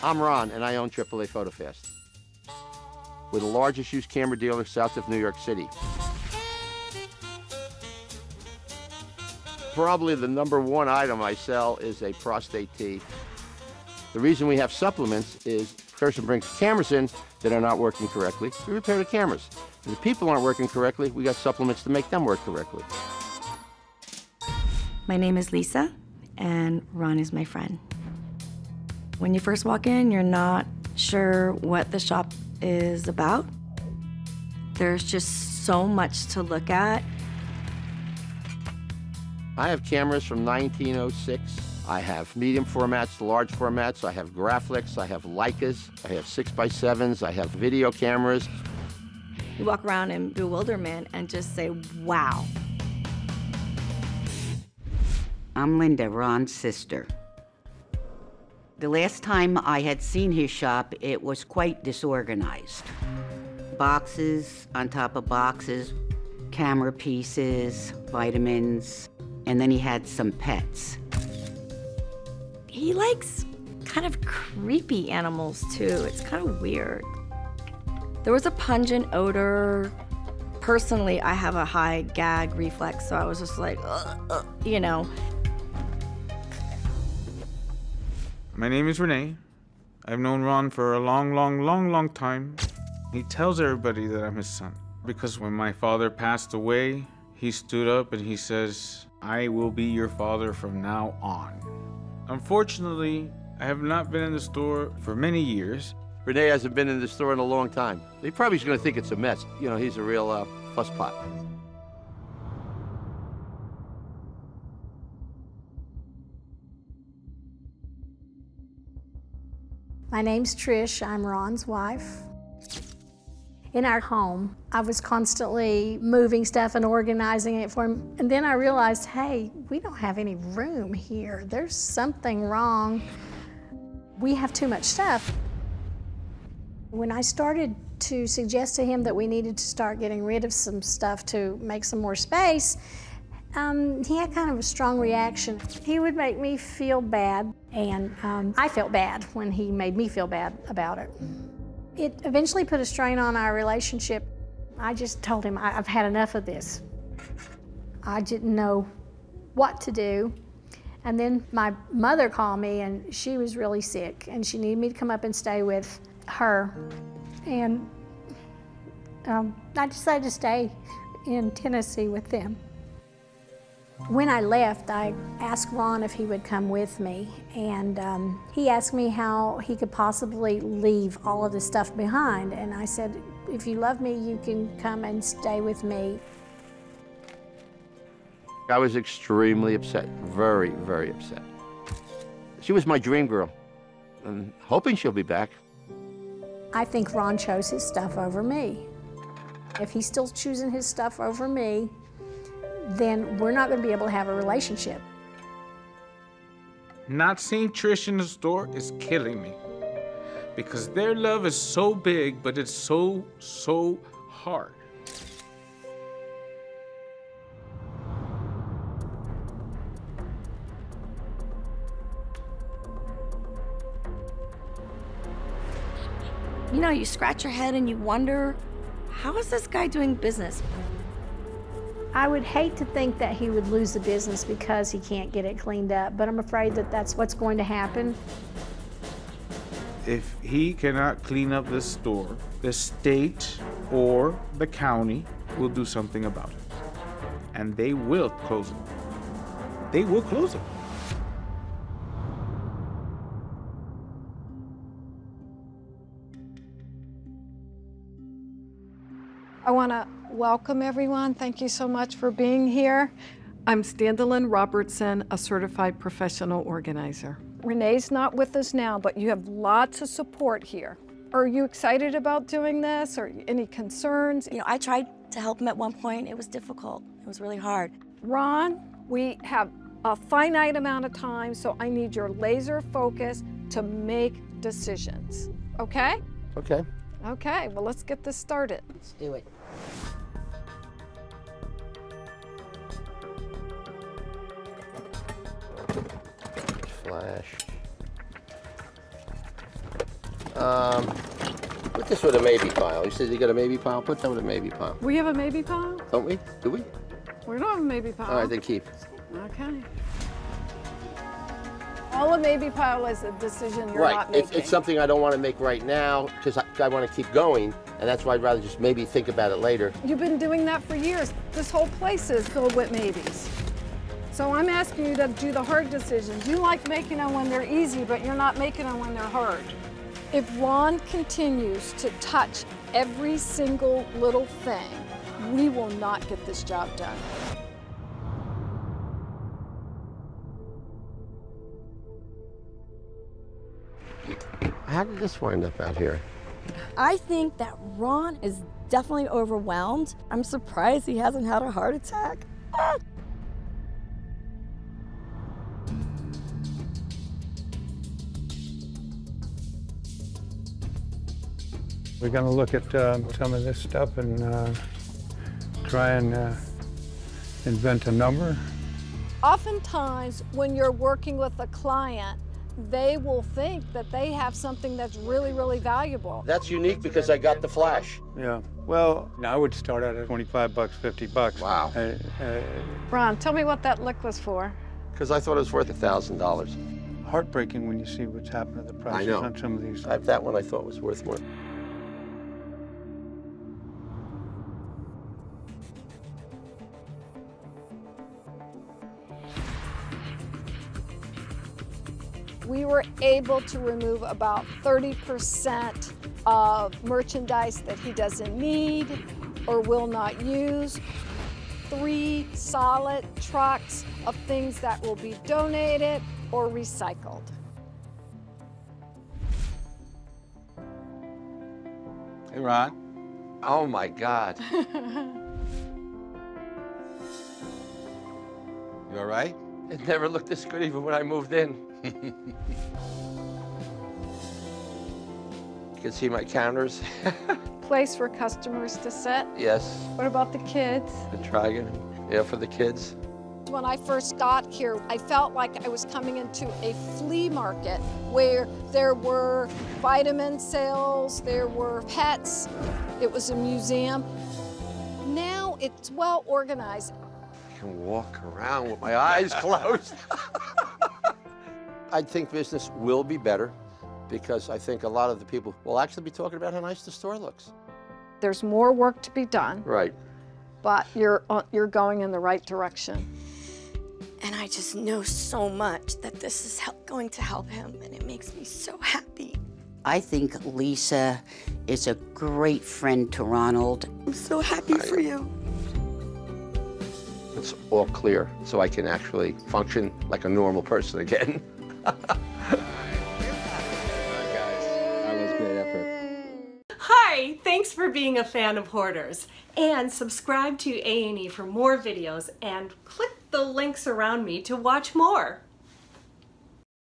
I'm Ron, and I own AAA PhotoFast. We're the largest used camera dealer south of New York City. Probably the #1 item I sell is a prostate T. The reason we have supplements is the person brings cameras in that are not working correctly. We repair the cameras. If the people aren't working correctly, we got supplements to make them work correctly. My name is Lisa, and Ron is my friend. When you first walk in, you're not sure what the shop is about. There's just so much to look at. I have cameras from 1906. I have medium formats, large formats. I have Graflex, I have Leicas, I have 6x7s, I have video cameras. You walk around in bewilderment and just say, wow. I'm Linda, Ron's sister. The last time I had seen his shop, it was quite disorganized. Boxes on top of boxes, camera pieces, vitamins, and then he had some pets. He likes kind of creepy animals too. It's kind of weird. There was a pungent odor. Personally, I have a high gag reflex, so I was just like, you know. My name is Renee. I've known Ron for a long time. He tells everybody that I'm his son, because when my father passed away, he stood up and he says, I will be your father from now on. Unfortunately, I have not been in the store for many years. Renee hasn't been in the store in a long time. He probably is going to think it's a mess. You know, he's a real fusspot. My name's Trish. I'm Ron's wife. In our home, I was constantly moving stuff and organizing it for him. And then I realized, hey, we don't have any room here. There's something wrong. We have too much stuff. When I started to suggest to him that we needed to start getting rid of some stuff to make some more space, he had kind of a strong reaction. He would make me feel bad, and I felt bad when he made me feel bad about it. It eventually put a strain on our relationship. I just told him, I've had enough of this. I didn't know what to do. And then my mother called me, and she was really sick, and she needed me to come up and stay with her. And I decided to stay in Tennessee with them. When I left, I asked Ron if he would come with me, and he asked me how he could possibly leave all of this stuff behind, and I said, if you love me, you can come and stay with me. I was extremely upset, very, very upset. She was my dream girl, and hoping she'll be back. I think Ron chose his stuff over me. If he's still choosing his stuff over me, then we're not going to be able to have a relationship. Not seeing Trish in the store is killing me, because their love is so big, but it's so hard. You know, you scratch your head and you wonder, how is this guy doing business? I would hate to think that he would lose the business because he can't get it cleaned up, but I'm afraid that that's what's going to happen. If he cannot clean up this store, the state or the county will do something about it. And they will close it. They will close it. I want to welcome everyone. Thank you so much for being here. I'm Standalyn Robertson, a certified professional organizer. Renee's not with us now, but you have lots of support here. Are you excited about doing this, or any concerns? You know, I tried to help him at one point. It was difficult. It was really hard. Ron, we have a finite amount of time, so I need your laser focus to make decisions, okay? Okay. Okay, well, let's get this started. Let's do it. Flash. Put this with a maybe pile. You said you got a maybe pile? Put that with a maybe pile. We have a maybe pile? Don't we? Do we? We don't have a maybe pile. All right, then keep. Okay. All a maybe pile is a decision you're not making. It's something I don't want to make right now because I want to keep going, and that's why I'd rather just maybe think about it later. You've been doing that for years. This whole place is filled with maybes. So I'm asking you to do the hard decisions. You like making them when they're easy, but you're not making them when they're hard. If Ron continues to touch every single little thing, we will not get this job done. How did this wind up out here? I think that Ron is definitely overwhelmed. I'm surprised he hasn't had a heart attack. Ah. We're going to look at some of this stuff and try and invent a number. Oftentimes, when you're working with a client, they will think that they have something that's really, really valuable. That's unique because I got the flash. Yeah. Well, I would start out at 25 bucks, 50 bucks. Wow. Ron, tell me what that lick was for. Because I thought it was worth $1,000. Heartbreaking when you see what's happened to the prices on some of these. That one I thought was worth more. We were able to remove about 30% of merchandise that he doesn't need or will not use. 3 solid trucks of things that will be donated or recycled. Hey, Ron. Oh my God. You all right? It never looked this good even when I moved in. You can see my counters. Place for customers to sit. Yes. What about the kids? The dragon. Yeah, for the kids. When I first got here, I felt like I was coming into a flea market where there were vitamin sales, there were pets, it was a museum. Now it's well organized. I can walk around with my eyes closed. I think business will be better because I think a lot of the people will actually be talking about how nice the store looks. There's more work to be done. Right. But you're going in the right direction. And I just know so much that this is going to help him, and it makes me so happy. I think Lisa is a great friend to Ronald. I'm so happy for you. It's all clear, so I can actually function like a normal person again. Hi, thanks for being a fan of Hoarders. And subscribe to A&E for more videos and click the links around me to watch more.